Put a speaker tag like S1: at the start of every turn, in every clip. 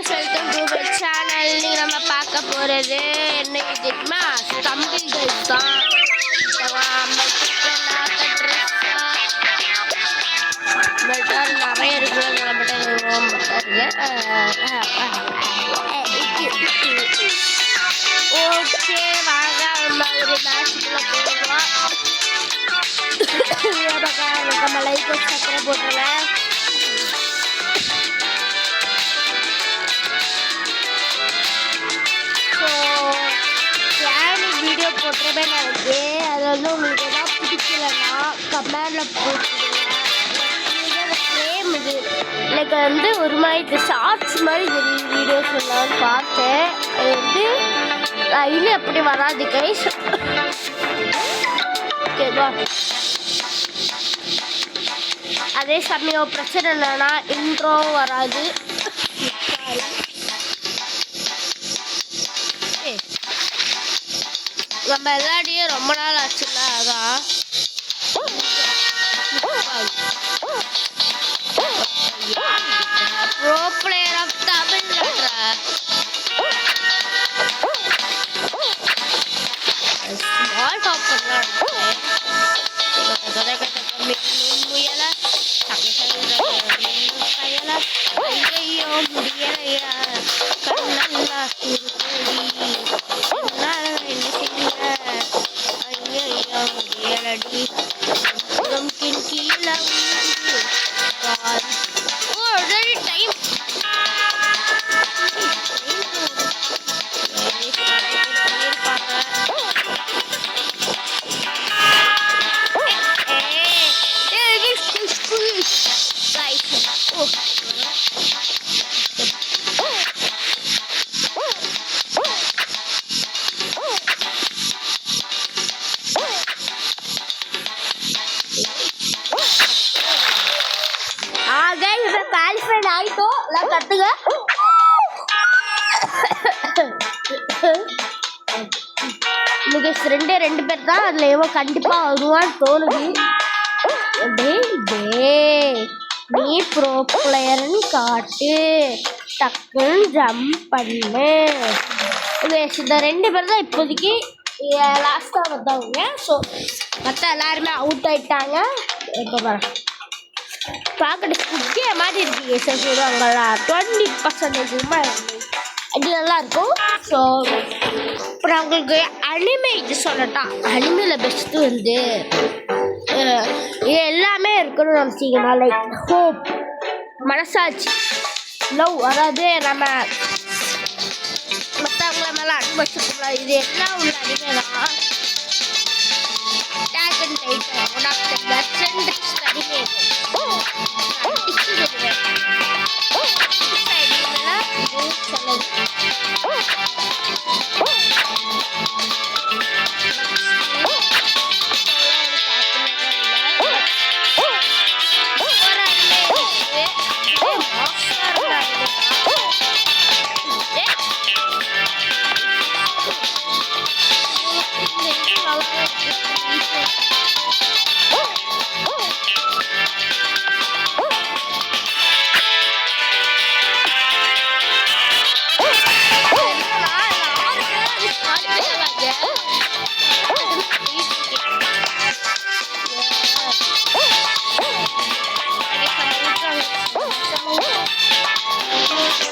S1: guys, welcome to my channel. இன்னைக்கு நம்ம பார்க்க போறது என்னன்னு தெரியுமா? தம்பிள் கைஸ் தான். பட்டர் நிறைய இருக்கு. ஓகே வாங்க நம்ம ஒரு மேட்ச்க்குள்ள போகலாம். நம்ம லைக் சப்ஸ்கிரைப் போட்டுருவேன். வீடியோ போட்டுறவே நினைக்கு அது வந்து உங்களுக்கு எதாவது பிடிக்கலன்னா கமெண்டில் போட்டுருங்க. ஃப்ரேம் இது எனக்கு வந்து ஒரு மாதிரி ஷார்ட்ஸ் மாதிரி தெரியும் வீடியோஸ் எல்லாம் பார்த்தேன். அது வந்து இன்னும் அப்படி வராது கைஸ். ஓகேவா? அதே சமயம் பிரச்சனை இல்லைன்னா இன்ட்ரோ வராது. நம்ம எல்லாரையும் ரொம்ப நாள் ஆச்சுல்ல, அதான் pro player of Tamil small top முயல ஐயோ முடியலையா கண்ணல்லா கத்துங்க. ரெண்டு பேர் தான் அதுல எவோ கண்டிப்பா வருவான்னு தோணுது. நீ ப்ரோ பிளேயர்னு காட்டு, டக்குன்னு ஜம்ப் பண்ணு. இந்த ரெண்டு பேர் தான் இப்போதைக்கு லாஸ்டா வந்தவங்க. ஸோ மற்ற எல்லாருமே அவுட் ஆயிட்டாங்க. இப்போ பாருங்க பார்க்கறதுக்கு முக்கிய மாதிரி இருக்கு. சொல்லுவாங்களா 20% அது நல்லா இருக்கும். ஸோ இப்போ நான் உங்களுக்கு அனிமே இது சொல்லட்டா. அனிமையில் பெஸ்ட்டு வந்து இது எல்லாமே இருக்கணும்னு நினச்சிங்கன்னா லைக் ஹோப், மனசாட்சி, லவ், அதாவது நம்ம மற்றவங்கள மேலே அன்பு வச்சுக்கலாம். இது எல்லாம் உள்ள அனிமே தான். Attack on Titan, one of the best anime.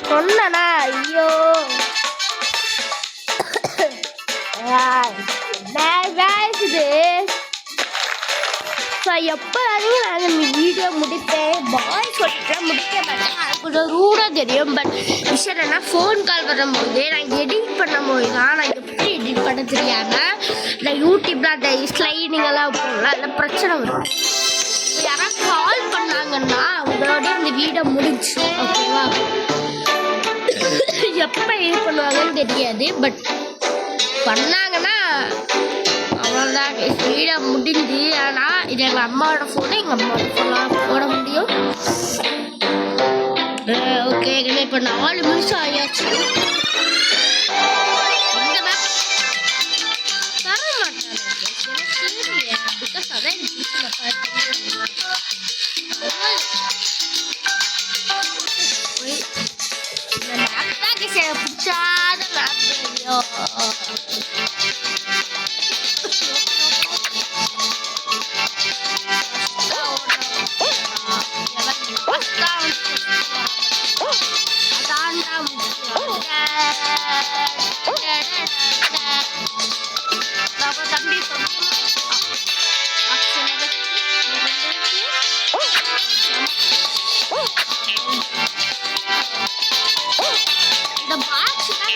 S1: சொன்னா ஐயோ இது எப்போ நான் இந்த வீடியோ முடிப்பேன். பாய் சொல்லிட்டு முடிக்க மாட்டேன். அது கொஞ்சம் ரூடாக தெரியும். பட் விஷயம் என்னன்னா ஃபோன் கால் பண்ணும்போது நான் எடிட் பண்ணும்போது தான் நான் எப்படி எடிட் பண்ண தெரியாமல் நான் யூடியூப்பில் அந்த ஸ்லைடிங்கெல்லாம் போடலாம். அதில் பிரச்சனை வரும். யாராவது கால் பண்ணாங்கன்னா அவங்களோட இந்த வீடியோ முடிஞ்சு ஓகேவா? எப்போ எடிட் பண்ணுவாங்கன்னு தெரியாது. பட் பண்ணாங்கன்னா அவ்வளோதான் வீடியோ முடிஞ்சு. ஆனால் இது எங்கள் அம்மாவோட ஃபோனு, எங்கள் அம்மாவோட ஃபோனாக போட முடியும். ஓகே இப்போ 4 நிமிஷம் ஆயாச்சு. இந்த மேப் தர மாட்டாங்க பிகாஸ் அதான் எனக்கு பிடிக்கல. இந்த மேப் பிடிச்சாத மேப் ஐயோ தம்பி இந்த பாக்ஸ் தான்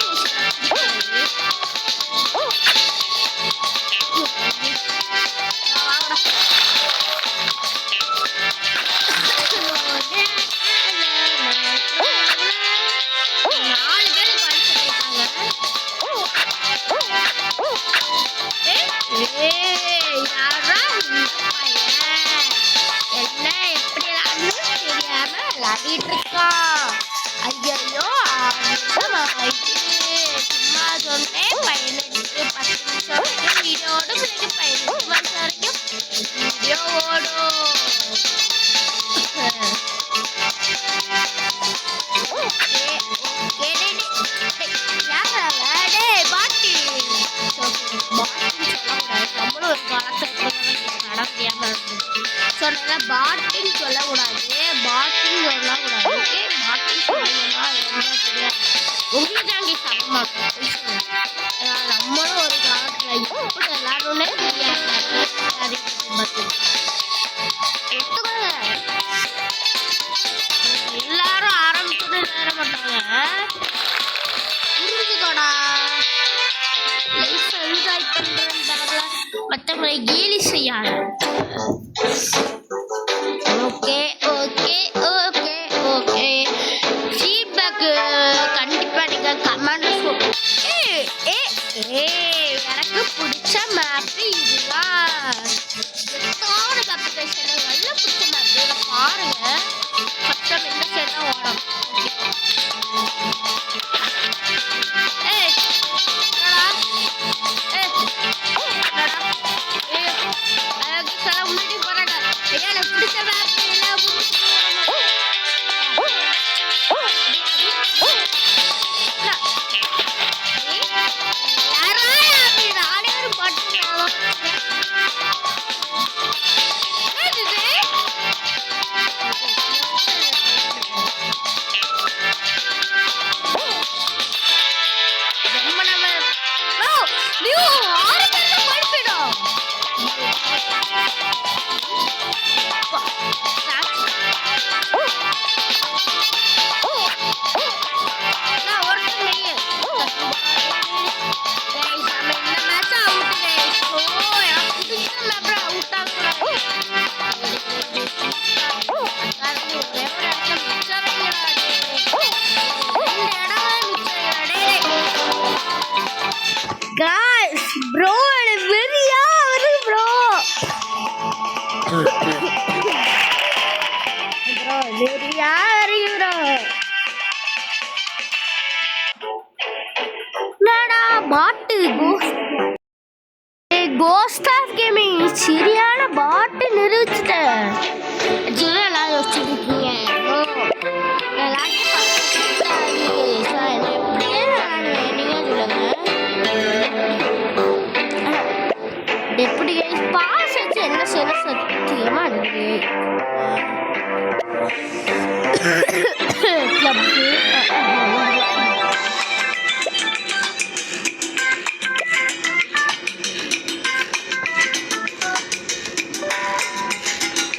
S1: விளையாடிட்டு இருக்கான். ஐயோ சும்மா சொன்னேன் 10 நிமிஷம் வரைக்கும் வீடியோ ஓடும். 15 நிமிஷம் வரைக்கும் வீடியோ ஓடும். நம்மளும் ஒரு காலத்துக்கு நட முடியாம சொன்ன பாட்டின்னு சொல்லக்கூடாது, பாட்டின்னு சொல்லக்கூடாது. ஓகே பாட்டின்னு சொல்லணும்னா ரொம்ப தெரியாது உங்களுக்கு அங்கே சமமா நம்மளும் ஒரு காலத்துல எப்படி எல்லாருமே எல்லாரும் ஆரம்பிச்சுட்டு நேர மாட்டாங்க. புரிஞ்சுக்கோடா லைஃப் என்ஜாய் பண்றதுல மற்றவங்களை கேலி செய்யாது. Okay okay okay okay feedback கண்டிப்பாக நீங்கள் கமெண்ட் எனக்கு பிடிச்ச மேப்பு இதுதான். எத்தோட அப்ளிகேஷன் நல்ல பிடிச்ச மேப்பு இதை பாருங்க. ஃபஸ்ட்டு இந்த சைடு தான் ஓடும். Bro, வெறியா வருது bro. Bro, வெறியா வருது bro. நாடா பாட்டு கோஸ்ட் ஆஃப் கேமிங் சரியான பாட்டு நிரூபிச்சிட்டேன். எல்லாம் யோசிச்சுருக்கீங்க எப்படி பாஸ் வச்சு என்ன செய்யணும் சத்தியமா இருக்கு.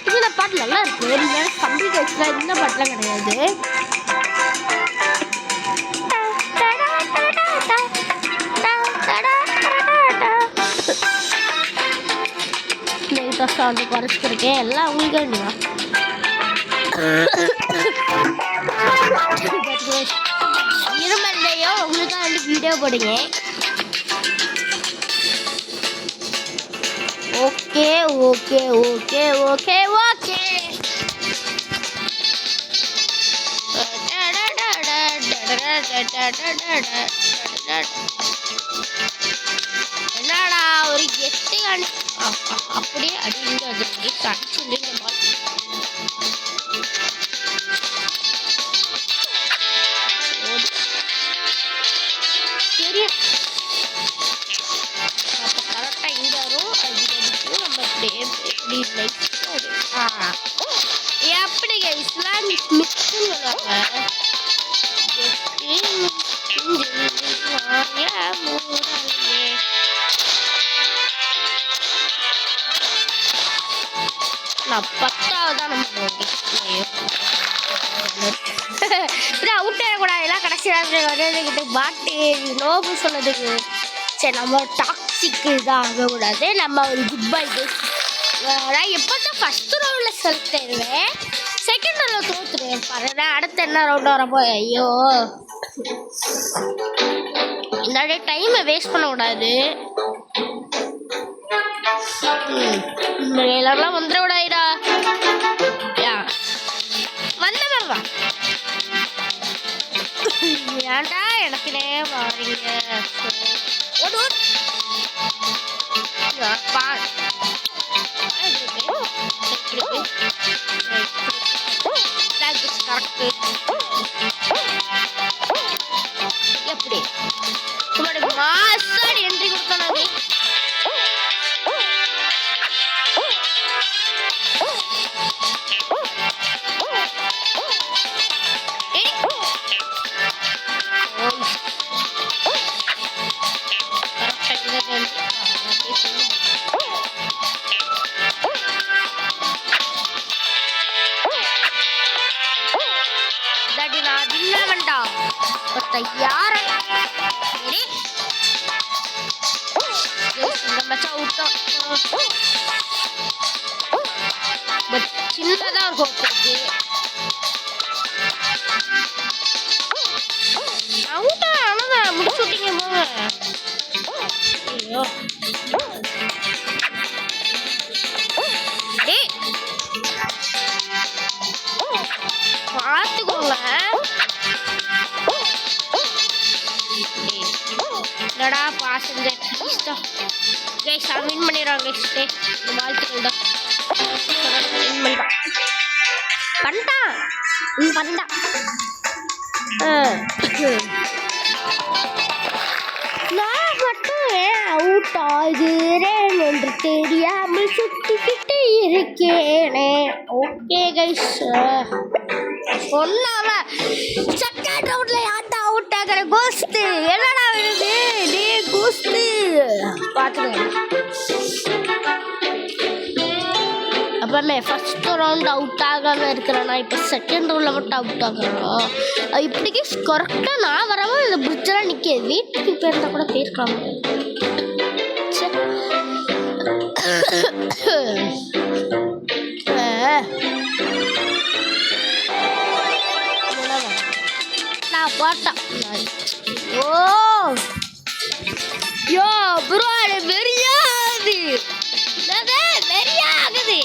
S1: இந்த பாட்டு நல்லா இருக்கு. கம்பி கேட்கல இந்த பாட்டுலாம் கிடையாது. சவுண்டு குறைச்சிருக்கேன் எல்லாம் உங்களுக்கு வேணுமா? இருமல்லையோ உங்களுக்காக வந்து வீடியோ போடுங்க. Okay okay okay okay okay என்னடா ஒரு கெட்டு அப்படியே அடிங்க அது கடிச்சுங்க பால். எப்படி கைஸ்லாம் மிக்ஸுன்னு சொல்லுவாங்க. நான் 10வது தான் நம்ம அவுட் ஆகக்கூடாது எல்லாம் கடைசி பாட்டு நோபு சொன்னதுக்கு. சரி நம்ம டாக்ஸிக்கு இதாக ஆகக்கூடாது. நம்ம ஒரு குட் பை கைஸ். நான் எப்போ தான் ஃபஸ்ட்டு ரவுண்டில் செலுத்திடுவேன், செகண்ட் ரவுண்டில் தோற்றுருவேன் பாருங்க. அடுத்த என்ன ரவுண்ட் வரப்போ ஐயோ நிறைய டைமை வேஸ்ட் பண்ணக்கூடாது. எல்லாரெல்லாம் வந்துடக்கூடாதுடா. வந்தவா ஏன்டா எனக்குனே மாறீங்க. எப்படி மாசாடி என்ட்ரி கொடுக்கணும். யார சின்னதா இருக்கும். அவுட்டா அவ்வளோதான் முடிச்சு விட்டீங்க போங்க. ஐயோ பார்த்துக்கோங்க. என்னடா பாசஞ்சர் கைஸ் வின் பண்ணிடுறாங்க. இந்த வாழ்த்துக்கள் தான் பண்ணிட்டான் பண்ணிட்டான். நான் மட்டும் அவுட் ஆகிறேன் என்று தெரியாமல் சுத்திக்கிட்டு இருக்கேனே. ஓகே கைஸ் சொன்னாவ செகண்ட் ரவுண்ட்ல யார்டா அவுட் ஆகிற கோஸ்ட் என்னடா வருது டே கோஸ்ட் பார்த்துக்கோங்க. அப்பமே ஃபர்ஸ்ட் ரவுண்ட் அவுட் ஆகாமல் இருக்கிறேன்னா இப்போ செகண்ட் ரவுண்டில் மட்டும் அவுட் ஆகிறோம். இப்படிக்கே கரெக்டாக நான் வரவும் இந்த பிரிட்ஜெல்லாம் நிற்கிது. வீட்டுக்கு போயிருந்தால் கூட போயிருக்கலாம். நான் போட்டேன். ஓ யோ bro வெறியாது வெறியாகுது.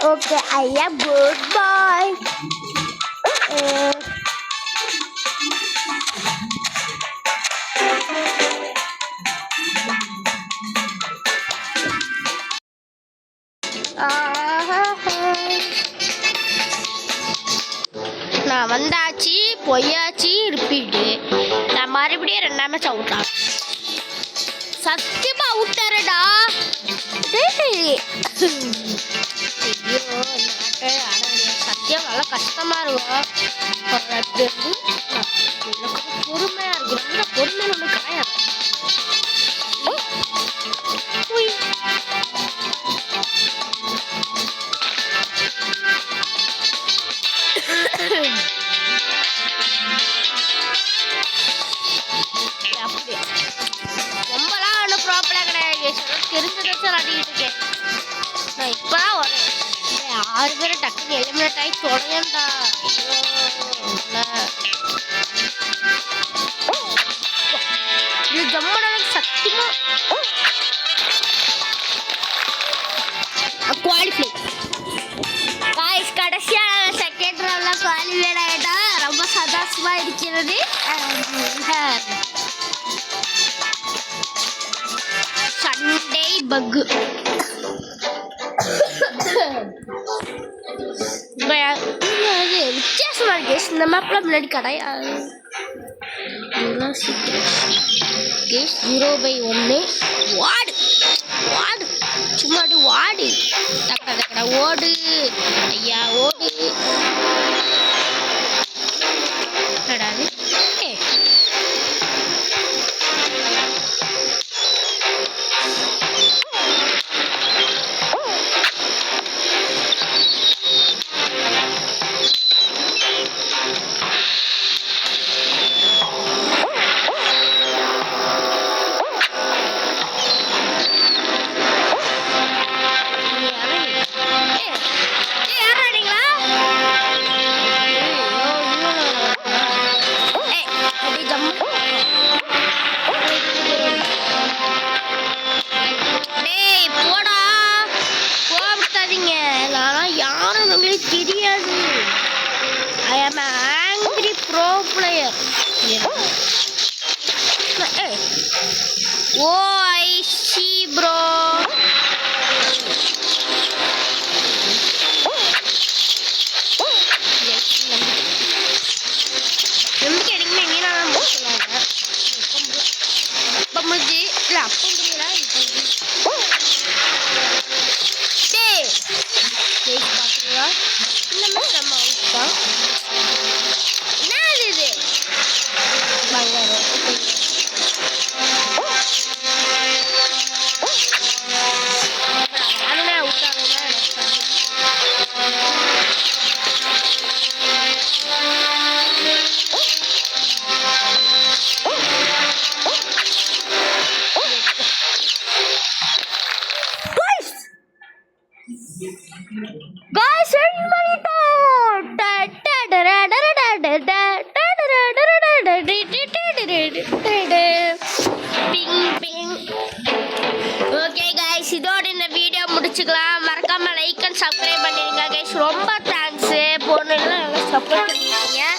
S1: Okay. I am good boy. நான் வந்தாச்சு பொய்யாச்சு ரிப்பீட்டு. நான் மறுபடியும் 2 மேட்ச் அவுட்டா. சத்தியமா அவுட்டாரடா. ஐயோ நாட்டை ஆட சத்தியம் நல்லா கஷ்டமா இருக்கும். பொறுமையா இருக்கு. ரொம்ப பொறுமை ஒன்று காயம். ரொம்பலாம் ஒன்றும் ப்ராப்பராக கிடையாது. தெரிஞ்சதாச்சும் ஆடிக்கிட்டு இருக்கேன். நான் இப்போதான் 6 பேரை டக்குன்னு எலிமினேட் ஆகி தொடங்கண்டா. இது ஜம்மன சத்தியமா குவாலிஃபை காய்ஸ். கடைசியா செகண்ட் ரவுண்ட்ல குவாலிஃபை ஆயிட்டா ரொம்ப சந்தோஷமா இருக்கிறது. சண்டே பக் வித்தியாசமா இருக்கு. இந்த மேப்ல முன்னாடி கிடையாது. 0/1 வாடு வாடு சும்மாடி வாடு தக்கடா தக்கடா ஓடு ஐயா ஓடு. என்னடாது தெரியாது. I am an angry pro player. Oh, I see, bro. நம்பிக்கை எடுக்குமே நீ நான் முடிச்சுலாங்க. அப்போ முடிஞ்சு இல்லை அப்போ முடியல. பார்த்தீங்களா இந்த மாதிரி நம்ம அவுட்தான். என்னது இது பங்காரம் நானுமே அவுட்டாங்கன்னா guys, ஓகே guys, இதோட இந்த வீடியோ முடிச்சுக்கலாம். மறக்காம லைக் அண்ட் சப்ஸ்கிரைப் பண்ணிருங்க guys. ரொம்ப தேங்க்ஸ். போனெல்லாம் சப்போர்ட் பண்ணிருக்கீங்க.